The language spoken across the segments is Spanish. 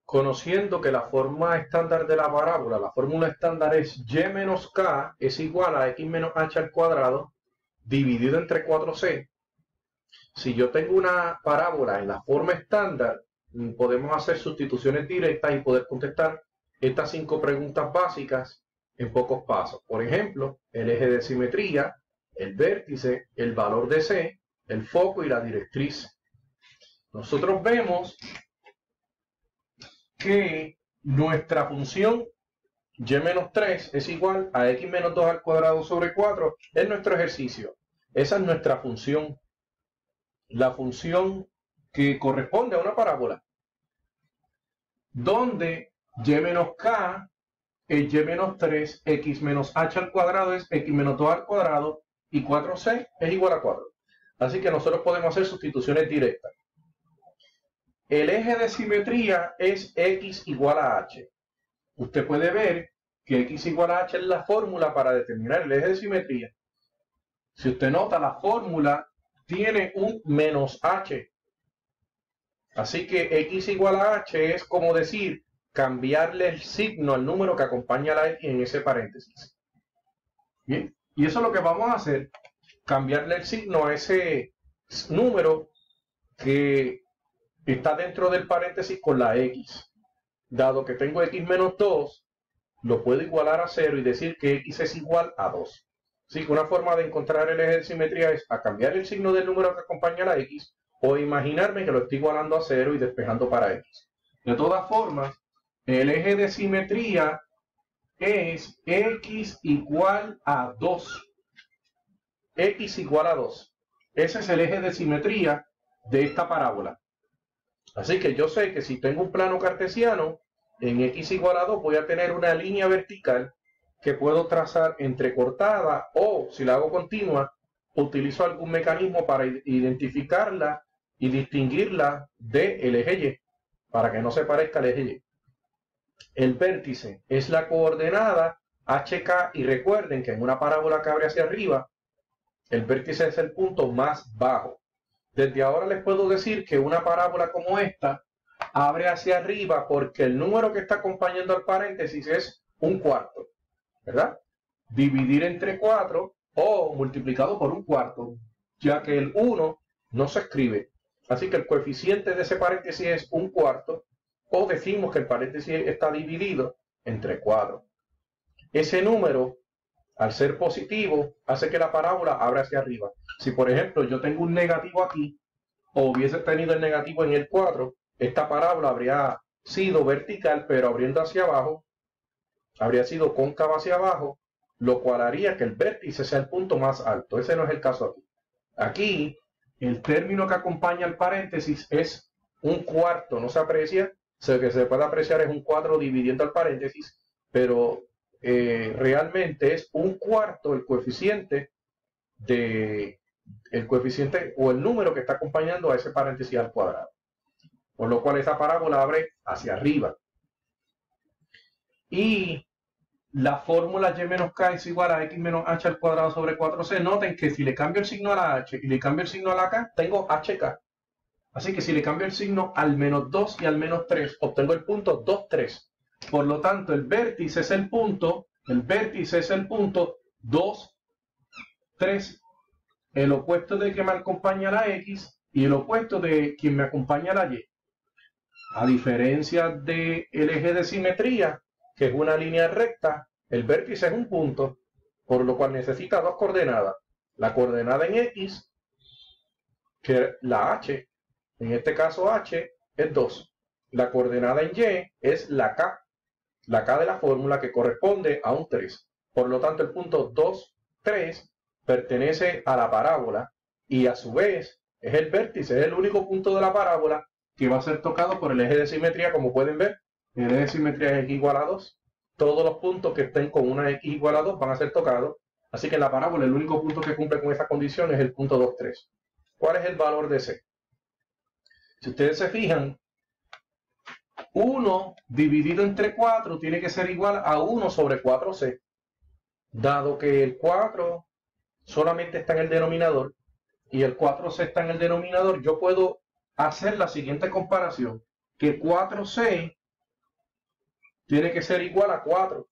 conociendo que la forma estándar de la parábola, la fórmula estándar es y menos k es igual a x menos h al cuadrado dividido entre 4c. Si yo tengo una parábola en la forma estándar, podemos hacer sustituciones directas y poder contestar estas 5 preguntas básicas en pocos pasos. Por ejemplo, el eje de simetría, el vértice, el valor de c, el foco y la directriz. Nosotros vemos que nuestra función y menos 3 es igual a x menos 2 al cuadrado sobre 4 es nuestro ejercicio. Esa es nuestra función. La función que corresponde a una parábola, donde y menos k es y menos 3, x menos h al cuadrado es x menos 2 al cuadrado, y 4c es igual a 4. Así que nosotros podemos hacer sustituciones directas. El eje de simetría es x igual a h. Usted puede ver que x igual a h es la fórmula para determinar el eje de simetría. Si usted nota, la fórmula tiene un menos h. Así que x igual a h es como decir, cambiarle el signo al número que acompaña a la x en ese paréntesis. Bien, y eso es lo que vamos a hacer, cambiarle el signo a ese número que está dentro del paréntesis con la x. Dado que tengo x menos 2, lo puedo igualar a 0 y decir que x es igual a 2. Así que una forma de encontrar el eje de simetría es a cambiar el signo del número que acompaña a la x o imaginarme que lo estoy igualando a 0 y despejando para x. De todas formas, el eje de simetría es x igual a 2. X igual a 2. Ese es el eje de simetría de esta parábola. Así que yo sé que si tengo un plano cartesiano, en x igual a 2 voy a tener una línea vertical que puedo trazar entrecortada, o si la hago continua, utilizo algún mecanismo para identificarla y distinguirla del eje y, para que no se parezca al eje y. El vértice es la coordenada HK, y recuerden que en una parábola que abre hacia arriba, el vértice es el punto más bajo. Desde ahora les puedo decir que una parábola como esta abre hacia arriba porque el número que está acompañando al paréntesis es un cuarto, ¿verdad? Dividir entre 4 o multiplicado por un cuarto, ya que el 1 no se escribe. Así que el coeficiente de ese paréntesis es un cuarto, o decimos que el paréntesis está dividido entre 4. Ese número, al ser positivo, hace que la parábola abra hacia arriba. Si, por ejemplo, yo tengo un negativo aquí, o hubiese tenido el negativo en el 4, esta parábola habría sido vertical, pero abriendo hacia abajo, habría sido cóncava hacia abajo, lo cual haría que el vértice sea el punto más alto. Ese no es el caso aquí. Aquí, el término que acompaña al paréntesis es un cuarto, no se aprecia. Lo que se puede apreciar es un 4 dividiendo el paréntesis, pero realmente es un cuarto el coeficiente o el número que está acompañando a ese paréntesis al cuadrado. Por lo cual esa parábola abre hacia arriba. Y la fórmula y menos k es igual a x menos h al cuadrado sobre 4c. Noten que si le cambio el signo a la h y le cambio el signo a la k, tengo hk. Así que si le cambio el signo al menos 2 y al menos 3, obtengo el punto 2, 3. Por lo tanto, el vértice es el punto 2, 3. El opuesto de que me acompaña la x y el opuesto de quien me acompaña la y. A diferencia del eje de simetría, que es una línea recta, el vértice es un punto, por lo cual necesita dos coordenadas. La coordenada en x, que es la h, en este caso h es 2. La coordenada en y es la k de la fórmula, que corresponde a un 3. Por lo tanto, el punto 2, 3 pertenece a la parábola y a su vez es el vértice, es el único punto de la parábola que va a ser tocado por el eje de simetría. Como pueden ver, el eje de simetría es x igual a 2. Todos los puntos que estén con una x igual a 2 van a ser tocados. Así que en la parábola el único punto que cumple con esa condición es el punto 2, 3. ¿Cuál es el valor de c? Si ustedes se fijan, 1 dividido entre 4 tiene que ser igual a 1 sobre 4c. Dado que el 4 solamente está en el denominador y el 4c está en el denominador, yo puedo hacer la siguiente comparación, que 4c tiene que ser igual a 4.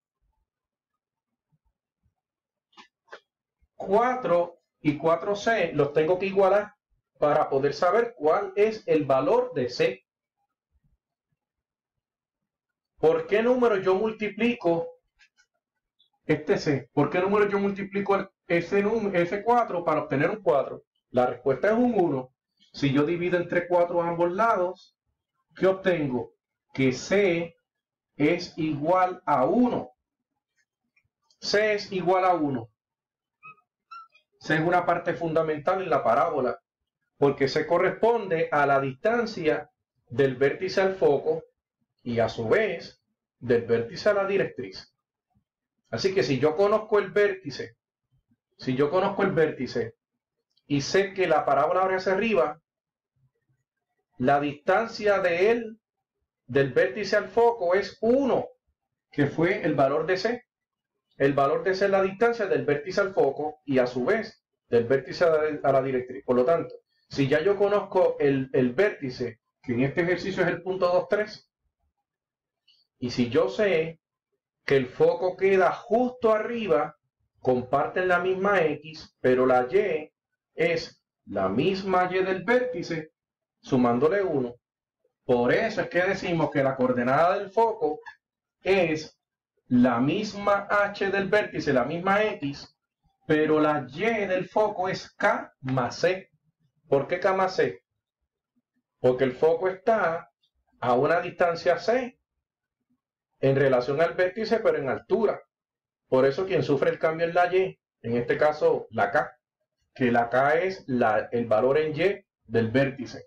4 y 4C los tengo que igualar para poder saber cuál es el valor de C. ¿Por qué número yo multiplico este C? ¿Por qué número yo multiplico ese 4 para obtener un 4? La respuesta es un 1. Si yo divido entre 4 a ambos lados, ¿qué obtengo? Que C es igual a 1. C es igual a 1. C es una parte fundamental en la parábola, porque se corresponde a la distancia del vértice al foco y a su vez del vértice a la directriz. Así que si yo conozco el vértice, y sé que la parábola abre hacia arriba, la distancia de él, del vértice al foco, es 1, que fue el valor de C. El valor de C es la distancia del vértice al foco y a su vez del vértice a la directriz. Por lo tanto, si ya yo conozco el vértice, que en este ejercicio es el punto 2, 3, y si yo sé que el foco queda justo arriba, comparten la misma X, pero la Y es la misma Y del vértice, sumándole 1. Por eso es que decimos que la coordenada del foco es la misma H del vértice, la misma X, pero la Y del foco es K más C. ¿Por qué K más C? Porque el foco está a una distancia C en relación al vértice, pero en altura. Por eso quien sufre el cambio es la Y, en este caso la K, que la K es el valor en Y del vértice.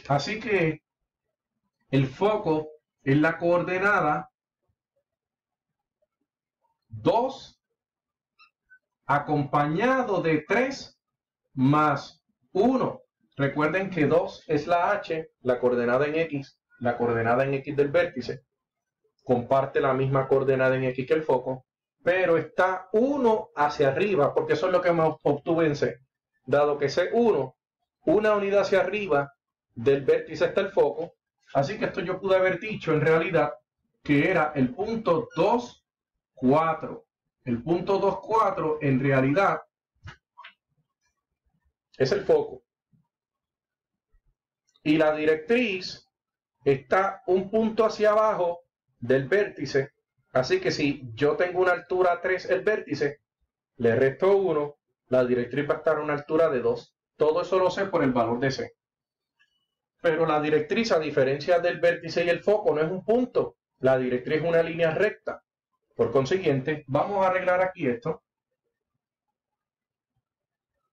Así que el foco es la coordenada 2 acompañado de 3 más 1. Recuerden que 2 es la H, la coordenada en X, la coordenada en X del vértice. Comparte la misma coordenada en X que el foco, pero está 1 hacia arriba, porque eso es lo que me obtuve en C. Dado que C1, una unidad hacia arriba del vértice está el foco, así que esto yo pude haber dicho en realidad que era el punto 2, 4. El punto 2, 4 en realidad es el foco. Y la directriz está un punto hacia abajo del vértice. Así que si yo tengo una altura 3 el vértice, le resto 1, la directriz va a estar a una altura de 2. Todo eso lo sé por el valor de C. Pero la directriz, a diferencia del vértice y el foco, no es un punto. La directriz es una línea recta. Por consiguiente, vamos a arreglar aquí esto.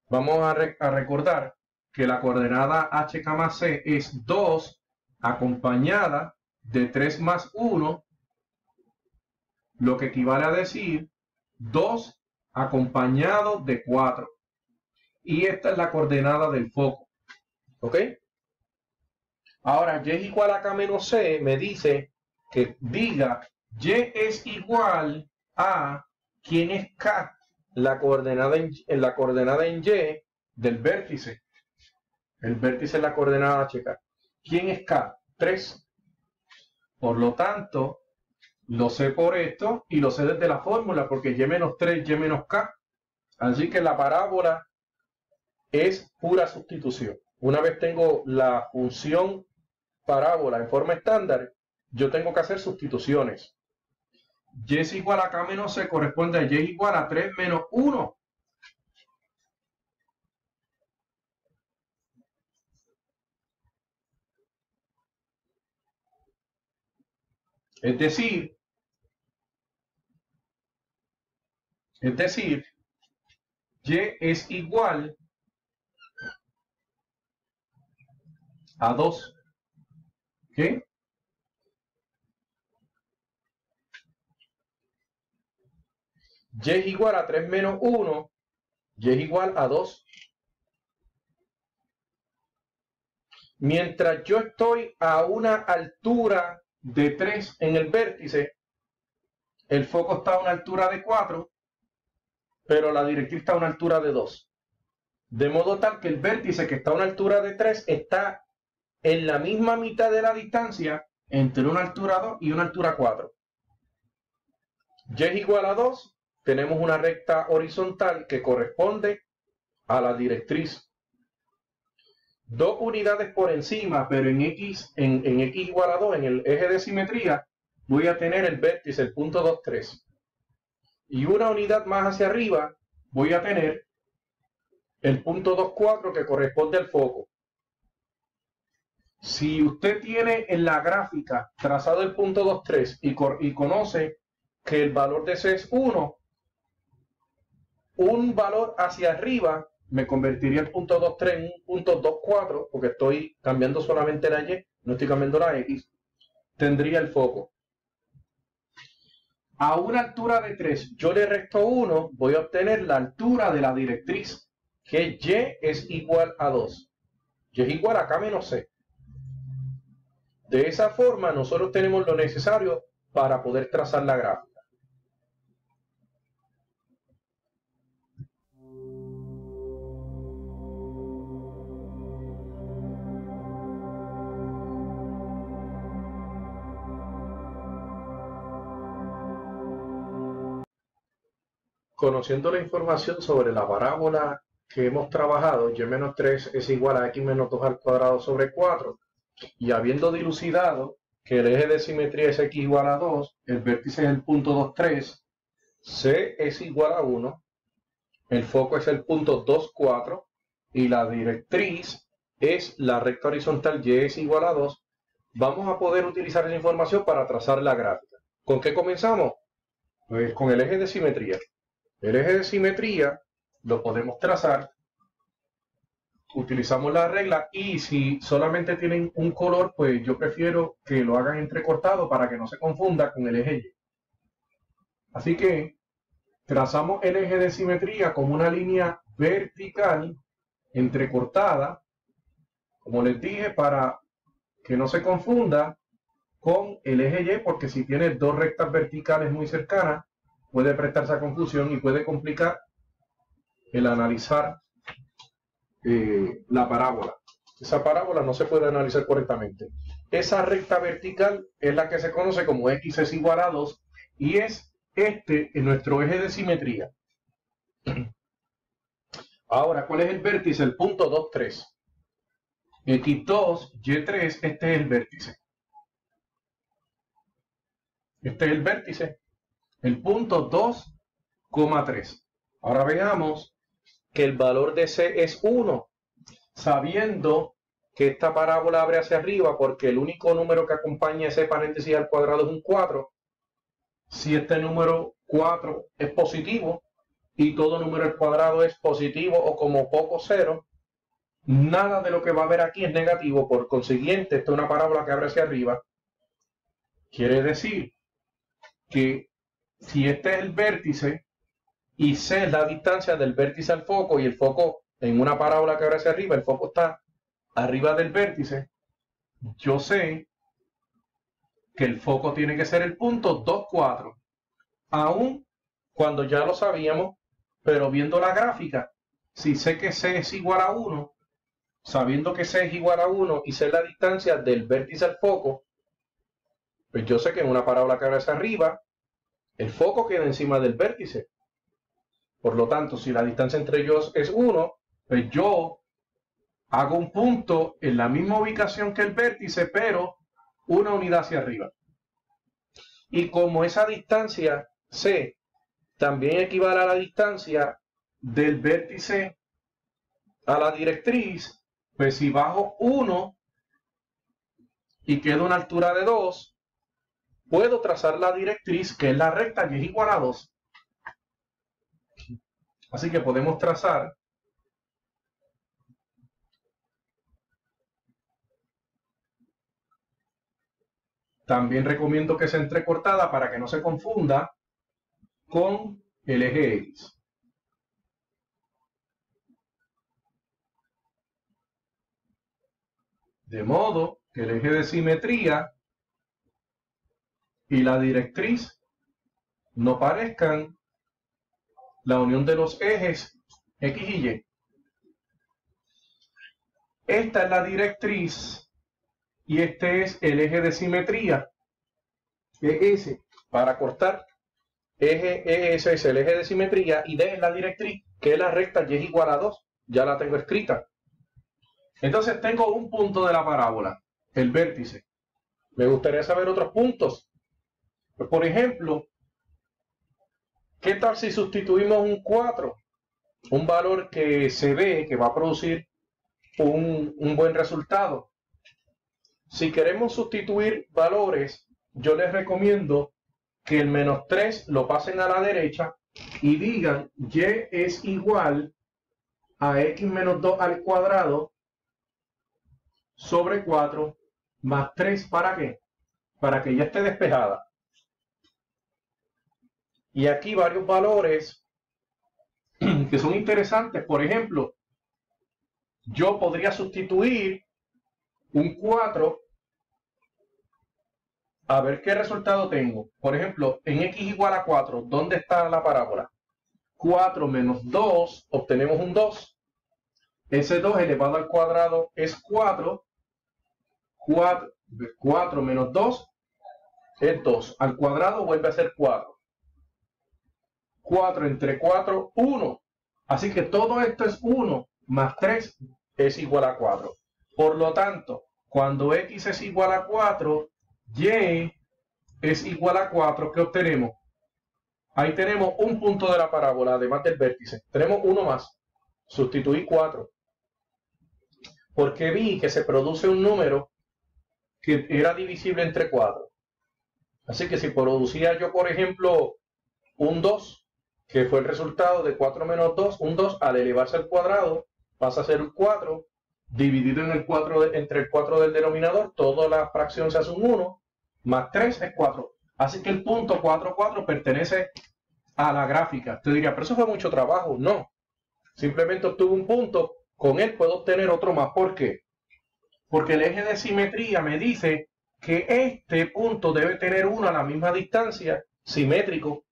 Vamos a recordar que la coordenada HK más C es 2 acompañada de 3 más 1, lo que equivale a decir 2 acompañado de 4. Y esta es la coordenada del foco. ¿Ok? Ahora, Y es igual a K menos C me dice que diga Y es igual a, ¿quién es K? La coordenada en Y del vértice. El vértice es la coordenada HK. ¿Quién es K? 3. Por lo tanto, lo sé por esto y lo sé desde la fórmula, porque Y menos 3, Y menos K. Así que la parábola es pura sustitución. Una vez tengo la función parábola en forma estándar, yo tengo que hacer sustituciones. Y es igual a K menos C corresponde a Y es igual a 3 menos 1. Es decir, Y es igual a 2. ¿Ok? Y es igual a 3 menos 1. Y es igual a 2. Mientras yo estoy a una altura de 3 en el vértice, el foco está a una altura de 4, pero la directriz está a una altura de 2. De modo tal que el vértice que está a una altura de 3 está en la misma mitad de la distancia entre una altura 2 y una altura 4. Y es igual a 2, tenemos una recta horizontal que corresponde a la directriz. 2 unidades por encima, pero en X igual a 2, en el eje de simetría, voy a tener el vértice, el punto 2, 3. Y una unidad más hacia arriba, voy a tener el punto 2, 4 que corresponde al foco. Si usted tiene en la gráfica trazado el punto 2, 3 y conoce que el valor de C es 1, un valor hacia arriba me convertiría el punto 2, 3 en un punto 2, 4, porque estoy cambiando solamente la Y, no estoy cambiando la X, tendría el foco. A una altura de 3, yo le resto 1, voy a obtener la altura de la directriz, que Y es igual a 2. Y es igual a K menos C. De esa forma, nosotros tenemos lo necesario para poder trazar la gráfica. Conociendo la información sobre la parábola que hemos trabajado, y menos 3 es igual a X menos 2 al cuadrado sobre 4, y habiendo dilucidado que el eje de simetría es X igual a 2, el vértice es el punto 2, 3, C es igual a 1, el foco es el punto 2, 4, y la directriz es la recta horizontal Y es igual a 2, vamos a poder utilizar esa información para trazar la gráfica. ¿Con qué comenzamos? Pues con el eje de simetría. El eje de simetría lo podemos trazar, utilizamos la regla, y si solamente tienen un color, pues yo prefiero que lo hagan entrecortado para que no se confunda con el eje Y. Así que trazamos el eje de simetría como una línea vertical entrecortada, como les dije, para que no se confunda con el eje Y, porque si tiene dos rectas verticales muy cercanas, puede prestarse a confusión y puede complicar el analizar la parábola. Esa parábola no se puede analizar correctamente. Esa recta vertical es la que se conoce como X es igual a 2 y es nuestro eje de simetría. Ahora, ¿cuál es el vértice? El punto 2, 3. X2, Y3, este es el vértice. Este es el vértice. El punto 2, 3. Ahora veamos que el valor de C es 1, sabiendo que esta parábola abre hacia arriba porque el único número que acompaña ese paréntesis al cuadrado es un 4. Si este número 4 es positivo y todo número al cuadrado es positivo o como poco 0, nada de lo que va a haber aquí es negativo. Por consiguiente, esta es una parábola que abre hacia arriba. Quiere decir que si este es el vértice y C es la distancia del vértice al foco, y el foco en una parábola que abre hacia arriba, el foco está arriba del vértice, yo sé que el foco tiene que ser el punto 2, 4. Aún cuando ya lo sabíamos, pero viendo la gráfica, si sé que C es igual a 1, sabiendo que C es igual a 1 y sé la distancia del vértice al foco, pues yo sé que en una parábola que abre hacia arriba, el foco queda encima del vértice. Por lo tanto, si la distancia entre ellos es 1, pues yo hago un punto en la misma ubicación que el vértice, pero una unidad hacia arriba. Y como esa distancia C también equivale a la distancia del vértice a la directriz, pues si bajo 1 y quedo una altura de 2, puedo trazar la directriz, que es la recta, que es igual a 2. Así que podemos trazar también recomiendo que sea entrecortada para que no se confunda con el eje X. De modo que el eje de simetría y la directriz no parezcan la unión de los ejes X y Y. Esta es la directriz y este es el eje de simetría, que es S. Para cortar, eje ese es el eje de simetría y D es la directriz, que es la recta y es igual a 2. Ya la tengo escrita. Entonces tengo un punto de la parábola, el vértice. Me gustaría saber otros puntos. Pues, por ejemplo, ¿qué tal si sustituimos un 4? Un valor que se ve que va a producir un buen resultado. Si queremos sustituir valores, yo les recomiendo que el menos 3 lo pasen a la derecha y digan y es igual a x menos 2 al cuadrado sobre 4 más 3. ¿Para qué? Para que ya esté despejada. Y aquí varios valores que son interesantes. Por ejemplo, yo podría sustituir un 4, a ver qué resultado tengo. Por ejemplo, en x igual a 4, ¿dónde está la parábola? 4 menos 2, obtenemos un 2. Ese 2 elevado al cuadrado es 4. 4 menos 2 es 2. Al cuadrado vuelve a ser 4. 4 entre 4, 1. Así que todo esto es 1 más 3 es igual a 4. Por lo tanto, cuando x es igual a 4, y es igual a 4, ¿qué obtenemos? Ahí tenemos un punto de la parábola, además del vértice. Tenemos uno más. Sustituí 4. Porque vi que se produce un número que era divisible entre 4. Así que si producía yo, por ejemplo, un 2, que fue el resultado de 4 menos 2, un 2 al elevarse al cuadrado pasa a ser un 4, dividido en el 4 entre el 4 del denominador, toda la fracción se hace un 1, más 3 es 4. Así que el punto 4, 4 pertenece a la gráfica. Usted diría, pero eso fue mucho trabajo. No, simplemente obtuve un punto, con él puedo obtener otro más. ¿Por qué? Porque el eje de simetría me dice que este punto debe tener uno a la misma distancia, simétrico.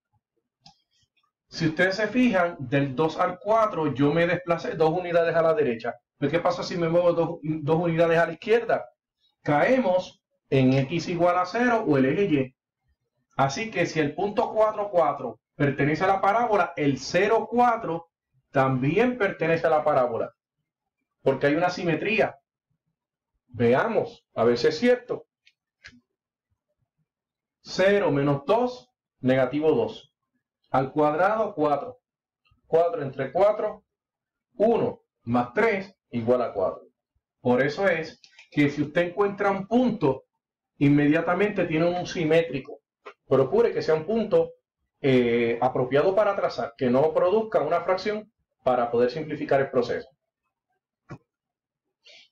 Si ustedes se fijan, del 2 al 4 yo me desplacé 2 unidades a la derecha. ¿Pero qué pasa si me muevo 2 unidades a la izquierda? Caemos en x igual a 0 o el eje y. Así que si el punto 4, 4 pertenece a la parábola, el 0, 4 también pertenece a la parábola. Porque hay una simetría. Veamos, a ver si es cierto. 0 menos 2, negativo 2. Al cuadrado, 4. 4 entre 4, 1 más 3 igual a 4. Por eso es que si usted encuentra un punto, inmediatamente tiene un simétrico. Procure que sea un punto apropiado para trazar, que no produzca una fracción para poder simplificar el proceso.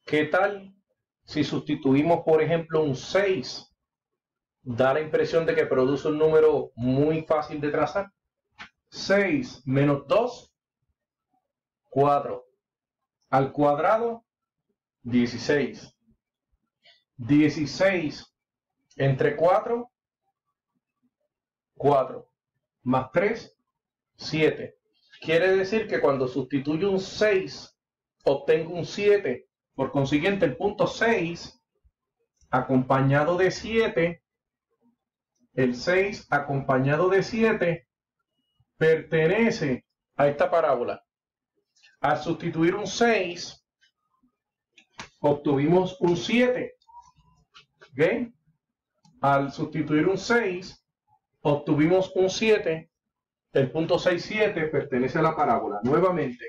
¿Qué tal si sustituimos, por ejemplo, un 6? Da la impresión de que produce un número muy fácil de trazar. 6 menos 2, 4. Al cuadrado, 16. 16 entre 4, 4. Más 3, 7. Quiere decir que cuando sustituyo un 6, obtengo un 7. Por consiguiente, el punto 6, acompañado de 7, el 6 acompañado de 7, pertenece a esta parábola. Al sustituir un 6, obtuvimos un 7. ¿Okay? Al sustituir un 6, obtuvimos un 7. El punto 6, 7 pertenece a la parábola. Nuevamente,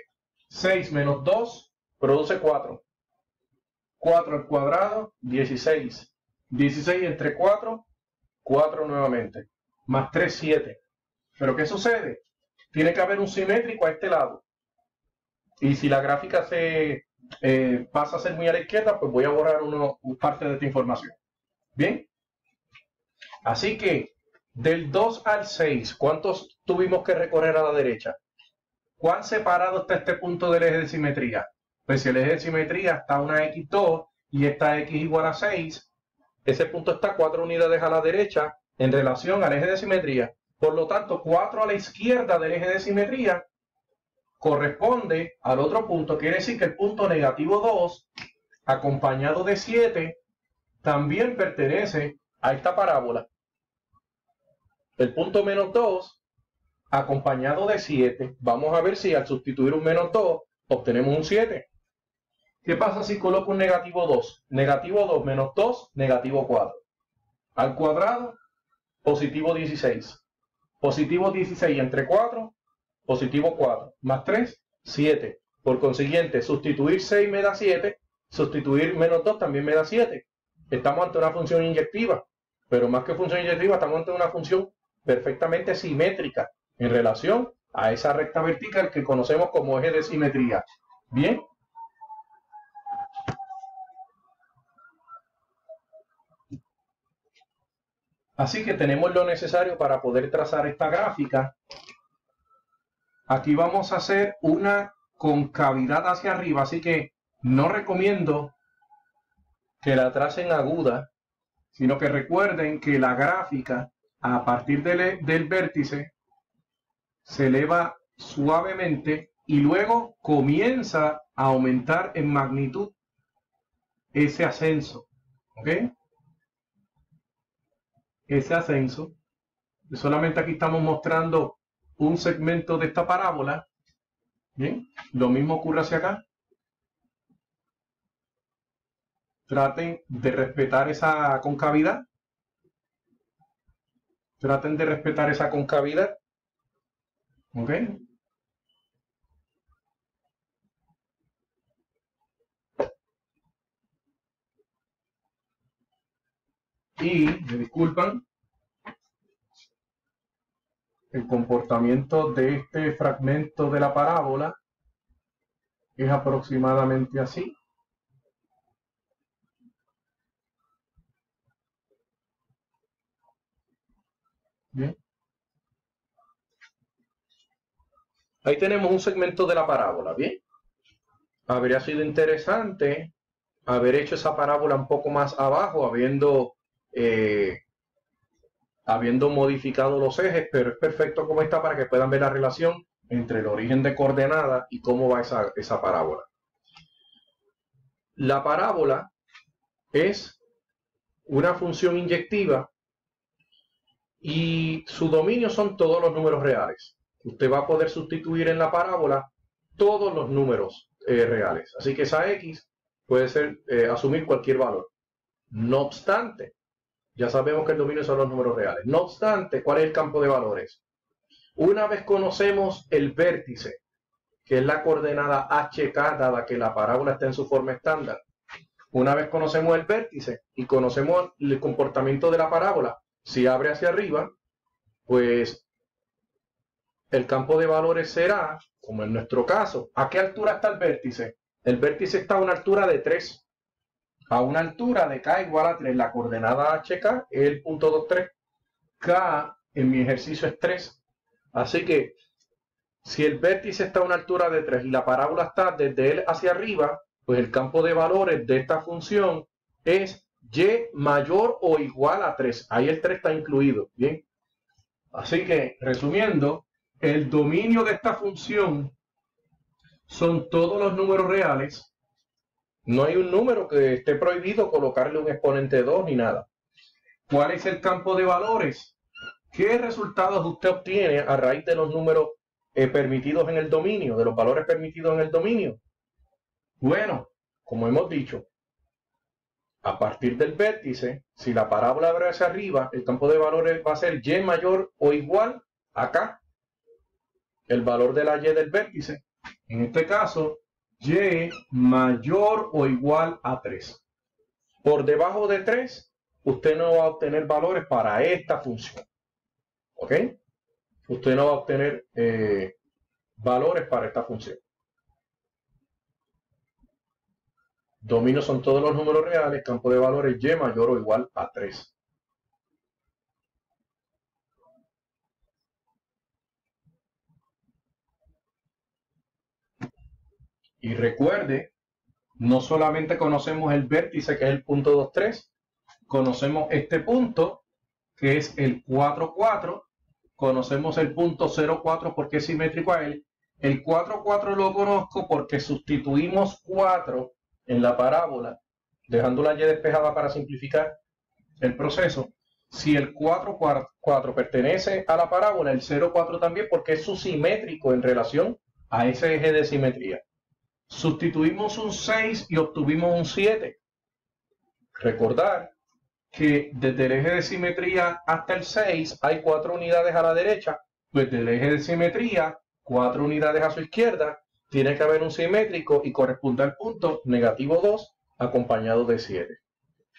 6 menos 2 produce 4. 4 al cuadrado, 16. 16 entre 4, 4 nuevamente. Más 3, 7. ¿Pero qué sucede? Tiene que haber un simétrico a este lado. Y si la gráfica se pasa a ser muy a la izquierda, pues voy a borrar parte de esta información. ¿Bien? Así que del 2 al 6, ¿cuántos tuvimos que recorrer a la derecha? ¿Cuán separado está este punto del eje de simetría? Pues si el eje de simetría está una x2 y esta x igual a 6, ese punto está 4 unidades a la derecha en relación al eje de simetría. Por lo tanto, 4 a la izquierda del eje de simetría corresponde al otro punto. Quiere decir que el punto negativo 2, acompañado de 7, también pertenece a esta parábola. El punto menos 2 acompañado de 7. Vamos a ver si al sustituir un menos 2 obtenemos un 7. ¿Qué pasa si coloco un negativo 2? Negativo 2 menos 2, negativo 4. Al cuadrado, positivo 16. Positivo 16 entre 4, positivo 4. Más 3, 7. Por consiguiente, sustituir 6 me da 7. Sustituir menos 2 también me da 7. Estamos ante una función inyectiva. Pero más que función inyectiva, estamos ante una función perfectamente simétrica en relación a esa recta vertical que conocemos como eje de simetría. Bien. Así que tenemos lo necesario para poder trazar esta gráfica. Aquí vamos a hacer una concavidad hacia arriba, así que no recomiendo que la tracen aguda, sino que recuerden que la gráfica a partir del vértice se eleva suavemente y luego comienza a aumentar en magnitud ese ascenso. ¿Ok? Ese ascenso. Solamente aquí estamos mostrando un segmento de esta parábola. Bien, lo mismo ocurre hacia acá. Traten de respetar esa concavidad. Traten de respetar esa concavidad. ¿Ok? Y, me disculpan, el comportamiento de este fragmento de la parábola es aproximadamente así. Bien. Ahí tenemos un segmento de la parábola, ¿bien? Habría sido interesante haber hecho esa parábola un poco más abajo, habiendo modificado los ejes, pero es perfecto como está para que puedan ver la relación entre el origen de coordenada y cómo va esa parábola. La parábola es una función inyectiva y su dominio son todos los números reales. Usted va a poder sustituir en la parábola todos los números reales. Así que esa X puede ser asumir cualquier valor. No obstante, ya sabemos que el dominio son los números reales. No obstante, ¿cuál es el campo de valores? Una vez conocemos el vértice, que es la coordenada HK, dada que la parábola está en su forma estándar. Una vez conocemos el vértice y conocemos el comportamiento de la parábola, si abre hacia arriba, pues el campo de valores será, como en nuestro caso, ¿a qué altura está el vértice? El vértice está a una altura de 3. A una altura de K igual a 3, la coordenada HK es el punto 23. K en mi ejercicio es 3. Así que si el vértice está a una altura de 3 y la parábola está desde él hacia arriba, pues el campo de valores de esta función es y mayor o igual a 3. Ahí el 3 está incluido. Bien. Así que, resumiendo, el dominio de esta función son todos los números reales. No hay un número que esté prohibido colocarle un exponente 2 ni nada. ¿Cuál es el campo de valores? ¿Qué resultados usted obtiene a raíz de los números permitidos en el dominio, de los valores permitidos en el dominio? Bueno, como hemos dicho, a partir del vértice, si la parábola abre hacia arriba, el campo de valores va a ser y mayor o igual a K, el valor de la y del vértice. En este caso, y mayor o igual a 3. Por debajo de 3, usted no va a obtener valores para esta función. ¿Ok? Usted no va a obtener valores para esta función. Dominio son todos los números reales, campo de valores y mayor o igual a 3. Y recuerde, no solamente conocemos el vértice, que es el punto 2, 3, conocemos este punto, que es el 4, 4, conocemos el punto 0, 4 porque es simétrico a él. El 4, 4 lo conozco porque sustituimos 4 en la parábola, dejando la y despejada para simplificar el proceso. Si el 4, 4 pertenece a la parábola, el 0, 4 también, porque es su simétrico en relación a ese eje de simetría. Sustituimos un 6 y obtuvimos un 7. Recordar que desde el eje de simetría hasta el 6 hay 4 unidades a la derecha, pues del eje de simetría, 4 unidades a su izquierda, tiene que haber un simétrico y corresponde al punto negativo 2 acompañado de 7.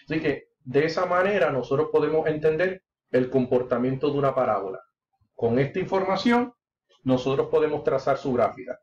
Así que de esa manera nosotros podemos entender el comportamiento de una parábola. Con esta información nosotros podemos trazar su gráfica.